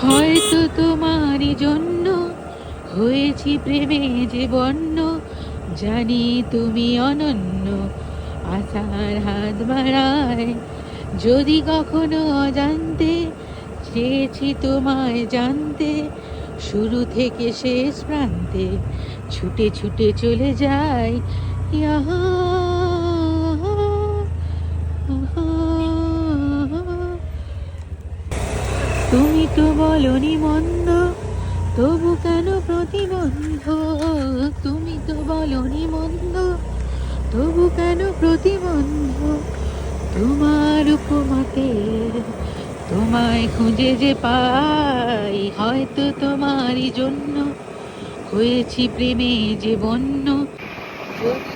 হয়তো তোমারই জন্য হয়েছি প্রেমে যে বন্য, জানি তুমি অনন্য, আশার হাত বাড়ায়। যদি কখনো অজান্তে চেয়েছি তোমায় জানতে, শুরু থেকে শেষ প্রান্তে ছুটে ছুটে চলে যাই। ইয়াহা, আহা, তুমি তো বলনি মন্দ, তবু কেন প্রতিবন্ধ? তুমি তো বলনি মন্দ, তবু কেন প্রতিবন্ধ? তোমার উপমাতে তোমায় খুঁজে যে পাই, হয়তো তোমারই জন্য হয়েছি প্রেমে যে বন্য। যদি